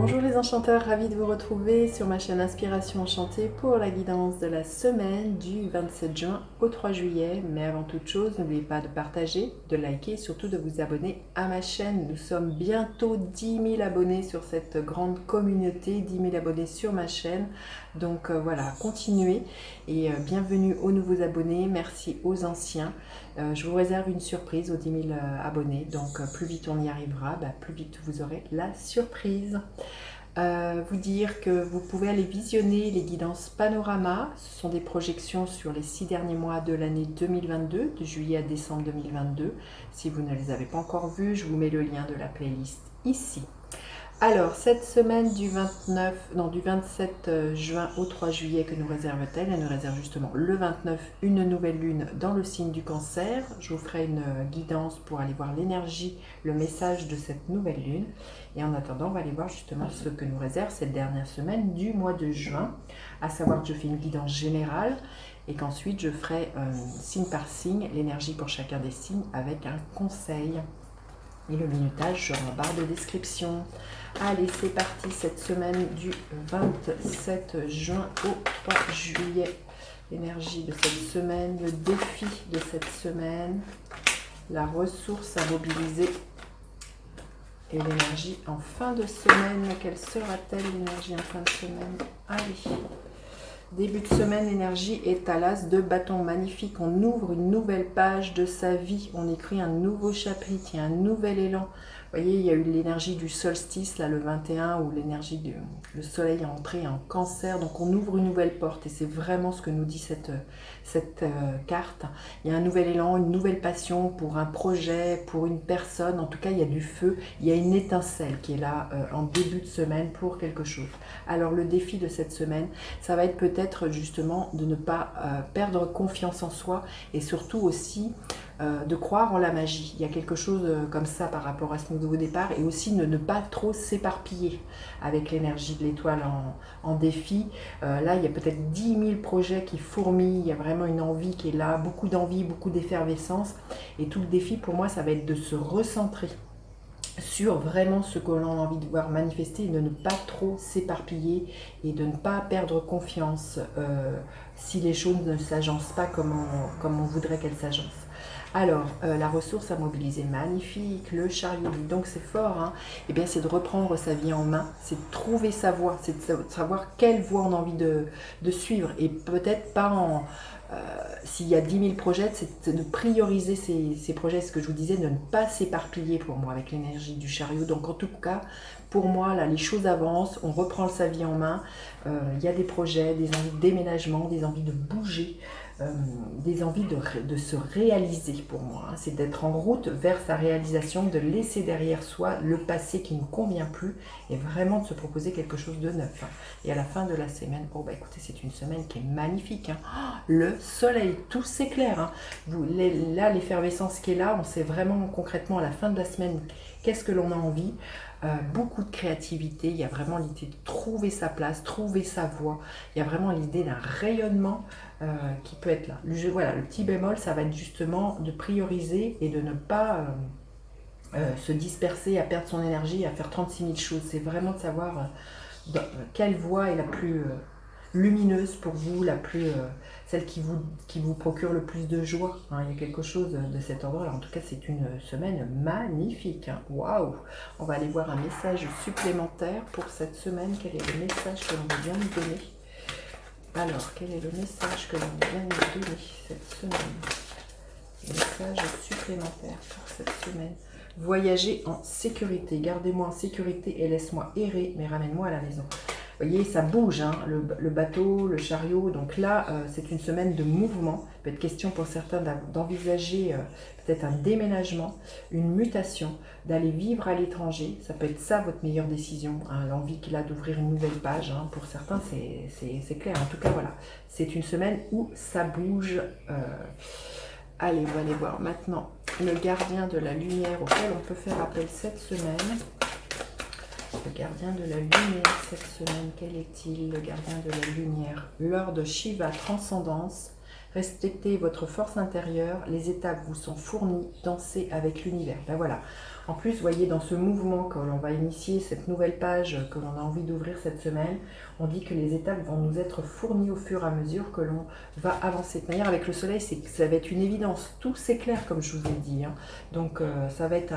Bonjour les enchanteurs, ravi de vous retrouver sur ma chaîne Inspiration Enchantée pour la guidance de la semaine du 27 juin au 3 juillet. Mais avant toute chose, n'oubliez pas de partager, de liker et surtout de vous abonner à ma chaîne. Nous sommes bientôt 10 000 abonnés sur cette grande communauté, 10 000 abonnés sur ma chaîne. Donc voilà, continuez et bienvenue aux nouveaux abonnés, merci aux anciens. Je vous réserve une surprise aux 10 000 abonnés, donc plus vite on y arrivera, plus vite vous aurez la surprise. Vous dire que vous pouvez aller visionner les guidances panorama. Ce sont des projections sur les 6 derniers mois de l'année 2022, de juillet à décembre 2022. Si vous ne les avez pas encore vues, je vous mets le lien de la playlist ici. Alors, cette semaine du 27 juin au 3 juillet, que nous réserve-t-elle? Elle nous réserve justement le 29, une nouvelle lune dans le signe du Cancer. Je vous ferai une guidance pour aller voir l'énergie, le message de cette nouvelle lune. Et en attendant, on va aller voir justement ce que nous réserve cette dernière semaine du mois de juin. À savoir que je fais une guidance générale et qu'ensuite je ferai signe par signe l'énergie pour chacun des signes avec un conseil. Et le minutage sera en barre de description. Allez, c'est parti, cette semaine du 27 juin au 3 juillet. L'énergie de cette semaine, le défi de cette semaine, la ressource à mobiliser et l'énergie en fin de semaine. Quelle sera-t-elle l'énergie en fin de semaine? Allez. Début de semaine, l'énergie est à l'as de bâton. Magnifique, on ouvre une nouvelle page de sa vie, on écrit un nouveau chapitre, il y a un nouvel élan. Vous voyez, il y a eu l'énergie du solstice, là, le 21, où l'énergie du soleil est entré en Cancer. Donc on ouvre une nouvelle porte et c'est vraiment ce que nous dit cette carte. Il y a un nouvel élan, une nouvelle passion pour un projet, pour une personne. En tout cas, il y a du feu, il y a une étincelle qui est là en début de semaine pour quelque chose. Alors le défi de cette semaine, ça va être peut-être justement de ne pas perdre confiance en soi et surtout aussi de croire en la magie. Il y a quelque chose comme ça par rapport à ce nouveau départ et aussi ne pas trop s'éparpiller avec l'énergie de l'étoile en défi. Là, il y a peut-être 10 000 projets qui fourmillent, il y a vraiment une envie qui est là, beaucoup d'envie, beaucoup d'effervescence et tout le défi pour moi, ça va être de se recentrer sur vraiment ce que l'on a envie de voir manifester et de ne pas trop s'éparpiller et de ne pas perdre confiance si les choses ne s'agencent pas comme on voudrait qu'elles s'agencent. Alors, la ressource à mobiliser, magnifique, le chariot, donc c'est fort, hein. Eh bien, c'est de reprendre sa vie en main, c'est de trouver sa voie, c'est de savoir quelle voie on a envie de suivre et peut-être pas en... s'il y a 10 000 projets, c'est de prioriser ces projets, ce que je vous disais, de ne pas s'éparpiller pour moi avec l'énergie du chariot. Donc en tout cas, pour moi, là, les choses avancent, on reprend sa vie en main, il y a des projets, des envies de déménagement, des envies de bouger, des envies de se réaliser pour moi. Hein. C'est d'être en route vers sa réalisation, de laisser derrière soi le passé qui ne convient plus et vraiment de se proposer quelque chose de neuf. Hein. Et à la fin de la semaine, oh bah écoutez, c'est une semaine qui est magnifique. Hein. Oh, le soleil, tout s'éclaire. Hein. Là, l'effervescence qui est là, on sait vraiment concrètement à la fin de la semaine qu'est-ce que l'on a envie. Beaucoup de créativité, il y a vraiment l'idée de trouver sa place, trouver sa voie, il y a vraiment l'idée d'un rayonnement qui peut être là. Voilà, le petit bémol, ça va être justement de prioriser et de ne pas se disperser, à perdre son énergie, à faire 36 000 choses. C'est vraiment de savoir quelle voie est la plus lumineuse pour vous, celle qui vous procure le plus de joie. Hein. Il y a quelque chose de cet ordre-là. En tout cas, c'est une semaine magnifique. Hein. Waouh! On va aller voir un message supplémentaire pour cette semaine. Quel est le message que l'on vient nous donner? Alors, quel est le message que l'on vient nous donner cette semaine? Message supplémentaire pour cette semaine. Voyager en sécurité. Gardez-moi en sécurité et laisse-moi errer, mais ramène-moi à la maison. Vous voyez, ça bouge, hein, le bateau, le chariot. Donc là, c'est une semaine de mouvement. Il peut être question pour certains d'envisager peut-être un déménagement, une mutation, d'aller vivre à l'étranger. Ça peut être ça votre meilleure décision, hein, l'envie qu'il a d'ouvrir une nouvelle page. Hein. Pour certains, c'est clair. En tout cas, voilà, c'est une semaine où ça bouge. Allez, on va aller voir maintenant le gardien de la lumière auquel on peut faire appel cette semaine. Le gardien de la lumière cette semaine, quel est-il? Le gardien de la lumière, l'heure de Shiva, transcendance. Respectez votre force intérieure, les étapes vous sont fournies, dansez avec l'univers. Ben voilà, En plus, vous voyez, dans ce mouvement que l'on va initier, cette nouvelle page que l'on a envie d'ouvrir cette semaine, on dit que les étapes vont nous être fournies au fur et à mesure que l'on va avancer. De manière, avec le soleil, ça va être une évidence. Tout s'éclaire, comme je vous ai dit. Hein. Donc, ça va être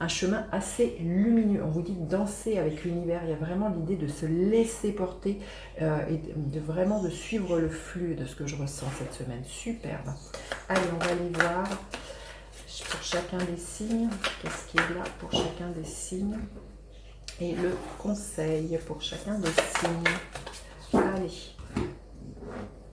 un chemin assez lumineux. On vous dit de danser avec l'univers. Il y a vraiment l'idée de se laisser porter et vraiment de suivre le flux de ce que je ressens cette semaine. Superbe. Allez, on va aller voir pour chacun des signes. Qu'est-ce qui est là pour chacun des signes? Et le conseil pour chacun des signes. Allez.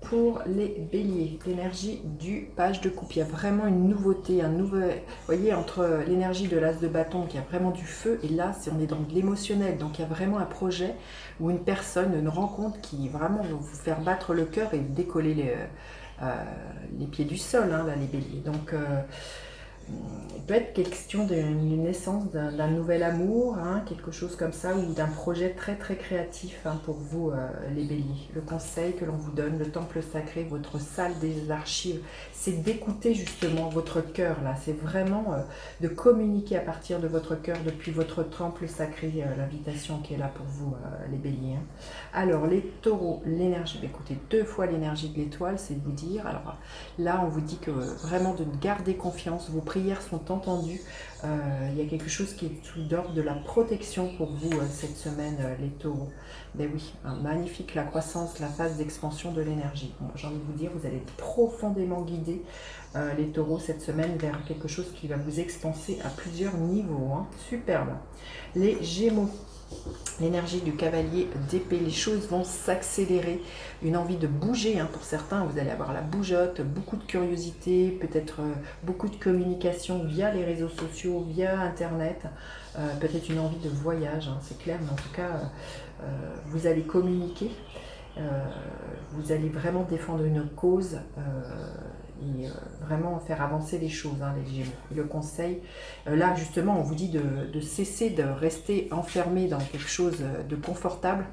Pour les béliers, l'énergie du page de coupe, il y a vraiment une nouveauté, un nouveau, vous voyez, entre l'énergie de l'as de bâton qui a vraiment du feu, et là, on est dans de l'émotionnel, donc il y a vraiment un projet ou une personne, une rencontre qui vraiment va vous faire battre le cœur et décoller les pieds du sol, hein, là, les béliers. Donc, il peut être question d'une naissance d'un nouvel amour, hein, quelque chose comme ça, ou d'un projet très très créatif hein, pour vous les béliers. Le conseil que l'on vous donne, le temple sacré, votre salle des archives, c'est d'écouter justement votre cœur là, c'est vraiment de communiquer à partir de votre cœur depuis votre temple sacré, l'invitation qui est là pour vous les béliers. Hein. Alors les taureaux, l'énergie, écoutez, 2 fois l'énergie de l'étoile, c'est de vous dire, alors là on vous dit que vraiment de garder confiance, vos prières sont entendues, il y a quelque chose qui est sous d'ordre de la protection pour vous cette semaine les taureaux. Mais oui, magnifique la croissance, la phase d'expansion de l'énergie. Bon, j'ai envie de vous dire, vous allez être profondément guidés les taureaux cette semaine vers quelque chose qui va vous expanser à plusieurs niveaux. Hein. Superbe. Les gémeaux. L'énergie du cavalier d'épée, les choses vont s'accélérer, une envie de bouger hein, pour certains, vous allez avoir la bougeotte, beaucoup de curiosité, peut-être beaucoup de communication via les réseaux sociaux, via internet, peut-être une envie de voyage, hein, c'est clair, mais en tout cas vous allez communiquer, vous allez vraiment défendre une cause et vraiment faire avancer les choses, hein, les Gémeaux. Le conseil, là justement, on vous dit de cesser de rester enfermé dans quelque chose de confortable.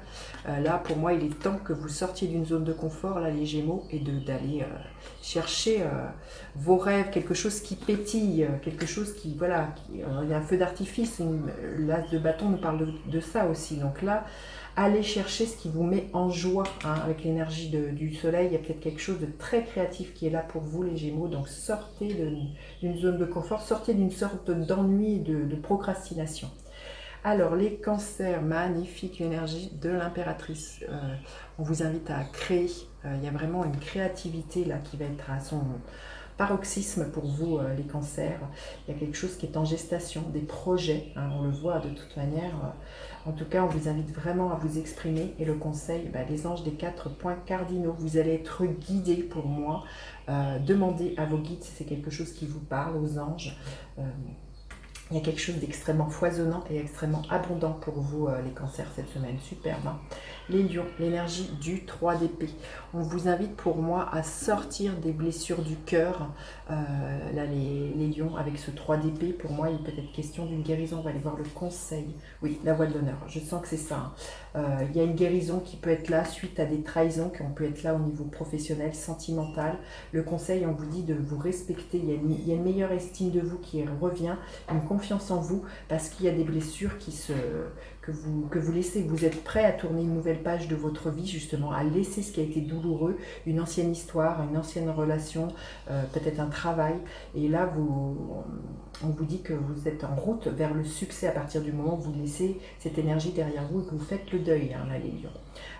Là, pour moi, il est temps que vous sortiez d'une zone de confort, là, les Gémeaux, et d'aller chercher vos rêves, quelque chose qui pétille, quelque chose qui, voilà, il y a un feu d'artifice. L'as de bâton nous parle de ça aussi. Donc là, allez chercher ce qui vous met en joie hein, avec l'énergie du soleil. Il y a peut-être quelque chose de très créatif qui est là pour vous les Gémeaux. Donc sortez d'une zone de confort, sortez d'une sorte d'ennui, de procrastination. Alors les cancers, magnifique l'énergie de l'impératrice. On vous invite à créer. Il y a vraiment une créativité là qui va être à son paroxysme pour vous les cancers. Il y a quelque chose qui est en gestation, des projets, hein, on le voit de toute manière. En tout cas, on vous invite vraiment à vous exprimer. Et le conseil, les anges des 4 points cardinaux, vous allez être guidés pour moi. Demandez à vos guides si c'est quelque chose qui vous parle, aux anges. Il y a quelque chose d'extrêmement foisonnant et extrêmement abondant pour vous les cancers cette semaine, superbe. Hein. Les lions, l'énergie du 3 d'épée. On vous invite pour moi à sortir des blessures du cœur. Là les lions avec ce 3 d'épée, pour moi il peut être question d'une guérison. On va aller voir le conseil. Oui, la voile d'honneur, je sens que c'est ça. Hein. Il y a une guérison qui peut être là suite à des trahisons qui ont pu être là au niveau professionnel, sentimental. Le conseil, on vous dit de vous respecter. Il y a une meilleure estime de vous qui revient, une confiance en vous, parce qu'il y a des blessures que vous laissez. Vous êtes prêt à tourner une nouvelle page de votre vie, justement, à laisser ce qui a été douloureux, une ancienne histoire, une ancienne relation, peut-être un travail. Et là, on vous dit que vous êtes en route vers le succès à partir du moment où vous laissez cette énergie derrière vous et que vous faites le deuil, hein, là, les lions.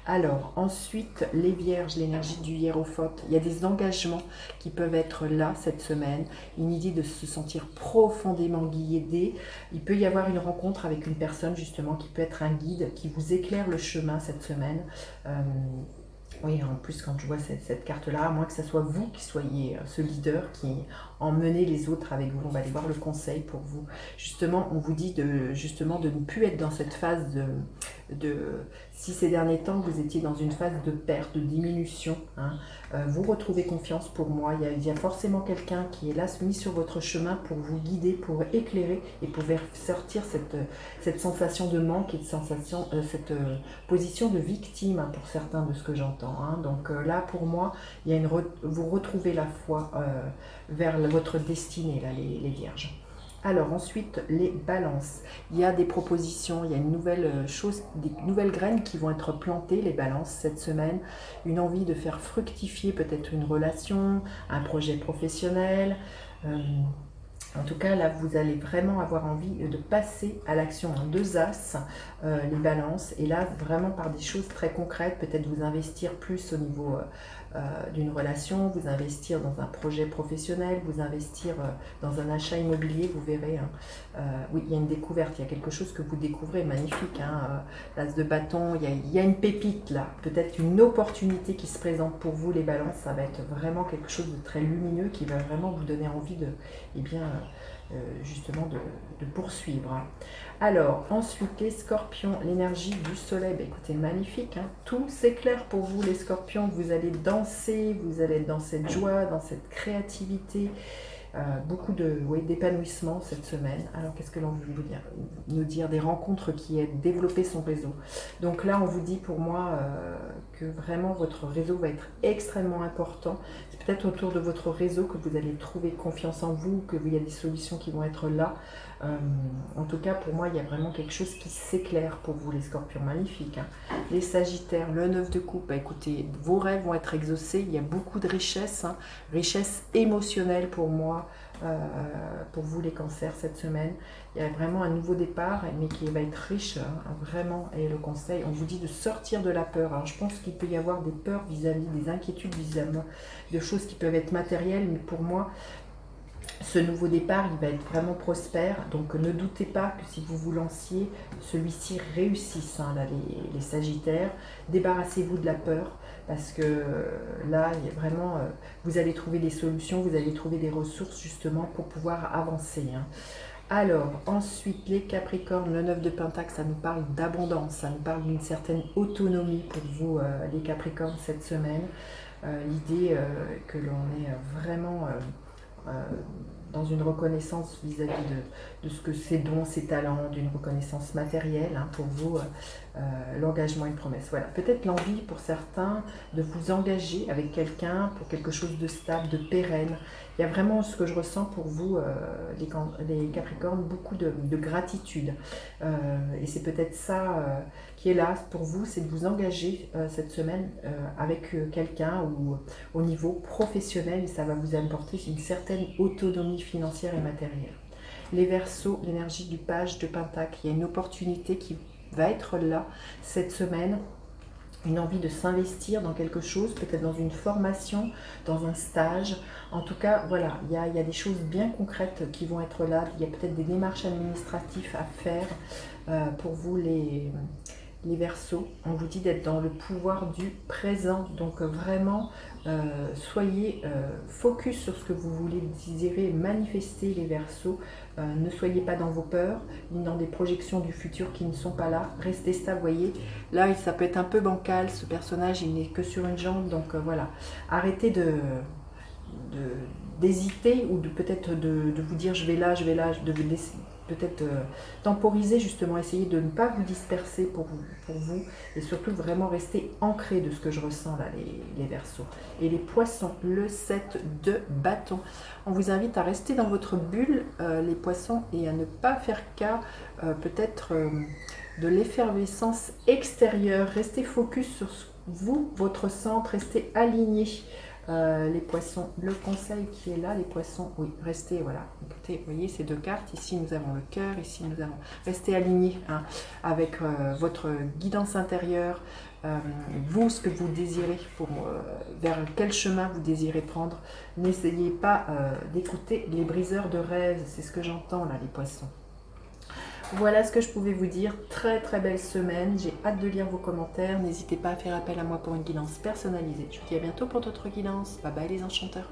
Alors, ensuite, les vierges, l'énergie du hiérophote. Il y a des engagements qui peuvent être là cette semaine. Une idée de se sentir profondément guidé. Il peut y avoir une rencontre avec une personne, justement, qui peut être un guide, qui vous éclaire le chemin cette semaine. Oui, en plus, quand je vois cette carte-là, à moins que ce soit vous qui soyez ce leader qui emmenez les autres avec vous, on va aller voir le conseil pour vous. Justement, on vous dit de ne plus être dans cette phase si ces derniers temps, vous étiez dans une phase de perte, de diminution, hein, vous retrouvez confiance pour moi. Il y a forcément quelqu'un qui est là, mis sur votre chemin pour vous guider, pour éclairer et pour faire sortir cette sensation de manque et cette position de victime hein, pour certains de ce que j'entends. Hein. Donc là, pour moi, vous retrouvez la foi vers votre destinée, là, les vierges. Alors ensuite, les balances. Il y a des propositions, il y a une nouvelle chose, des nouvelles graines qui vont être plantées, les balances, cette semaine. Une envie de faire fructifier peut-être une relation, un projet professionnel. Euh, En tout cas, là, vous allez vraiment avoir envie de passer à l'action en 2 As, les balances. Et là, vraiment par des choses très concrètes, peut-être vous investir plus au niveau d'une relation, vous investir dans un projet professionnel, vous investir dans un achat immobilier, vous verrez. Hein. Oui, il y a une découverte, il y a quelque chose que vous découvrez, magnifique. Hein. L'As de bâton, il y a une pépite là, peut-être une opportunité qui se présente pour vous, les balances. Ça va être vraiment quelque chose de très lumineux qui va vraiment vous donner envie de, eh bien, justement de poursuivre. Hein. Alors, ensuite, les scorpions, l'énergie du soleil, ben, écoutez, magnifique, hein. Tout s'éclaire pour vous, les scorpions, vous allez danser, vous allez être dans cette joie, dans cette créativité, beaucoup de, oui, d'épanouissement cette semaine. Alors, qu'est-ce que l'on veut nous dire? Des rencontres qui aident, développer son réseau. Donc là, on vous dit pour moi que vraiment votre réseau va être extrêmement important. C'est peut-être autour de votre réseau que vous allez trouver confiance en vous, qu'il y a des solutions qui vont être là. En tout cas, pour moi, il y a vraiment quelque chose qui s'éclaire pour vous, les scorpions. Magnifique. Hein. Les sagittaires, le 9 de coupe, bah, écoutez, vos rêves vont être exaucés. Il y a beaucoup de richesse, hein, richesse émotionnelle pour moi, pour vous, les cancers, cette semaine. Il y a vraiment un nouveau départ, mais qui va être riche, hein, vraiment. Et le conseil, on vous dit de sortir de la peur. Alors, je pense qu'il peut y avoir des peurs vis-à-vis, des inquiétudes vis-à-vis de choses qui peuvent être matérielles, mais pour moi, ce nouveau départ, il va être vraiment prospère. Donc ne doutez pas que si vous vous lanciez, celui-ci réussisse. Hein, là, les sagittaires, débarrassez-vous de la peur. Parce que là, il y a vraiment, vous allez trouver des solutions, vous allez trouver des ressources justement pour pouvoir avancer. Hein. Alors, ensuite, les Capricornes, le 9 de Pentacle, ça nous parle d'abondance, ça nous parle d'une certaine autonomie pour vous, les Capricornes, cette semaine. L'idée que l'on est vraiment dans une reconnaissance vis-à-vis de ce que ses dons, ses talents, d'une reconnaissance matérielle, hein, pour vous, l'engagement, une promesse. Voilà, peut-être l'envie pour certains de vous engager avec quelqu'un pour quelque chose de stable, de pérenne. Il y a vraiment ce que je ressens pour vous, les Capricornes, beaucoup de gratitude. Et c'est peut-être ça qui est là pour vous, c'est de vous engager cette semaine avec quelqu'un ou au niveau professionnel, et ça va vous apporter une certaine autonomie financière et matérielle. Les Verseaux, l'énergie du page de Pentacle, il y a une opportunité qui va être là cette semaine, une envie de s'investir dans quelque chose, peut-être dans une formation, dans un stage. En tout cas, voilà, il y a des choses bien concrètes qui vont être là. Il y a peut-être des démarches administratives à faire pour vous, les Verseaux. On vous dit d'être dans le pouvoir du présent. Donc vraiment, soyez focus sur ce que vous voulez désirer manifester, les Verseaux. Ne soyez pas dans vos peurs, ni dans des projections du futur qui ne sont pas là. Restez stable, voyez. Là, ça peut être un peu bancal, ce personnage, il n'est que sur une jambe. Donc voilà, arrêtez d'hésiter ou de peut-être de vous dire je vais là, de vous laisser peut-être temporiser, justement, essayer de ne pas vous disperser pour vous et surtout vraiment rester ancré de ce que je ressens là, les Verseaux. Et les Poissons, le 7 de bâton. On vous invite à rester dans votre bulle, les Poissons, et à ne pas faire cas peut-être de l'effervescence extérieure. Restez focus sur vous, votre centre, restez aligné. Les Poissons, le conseil qui est là, les Poissons, oui, restez, voilà, écoutez, vous voyez ces deux cartes, ici nous avons le cœur, ici nous avons, restez alignés, hein, avec votre guidance intérieure, vous, ce que vous désirez, vers quel chemin vous désirez prendre. N'essayez pas d'écouter les briseurs de rêves, c'est ce que j'entends là, les Poissons. Voilà ce que je pouvais vous dire. Très très belle semaine. J'ai hâte de lire vos commentaires. N'hésitez pas à faire appel à moi pour une guidance personnalisée. Je vous dis à bientôt pour d'autres guidances. Bye bye les enchanteurs.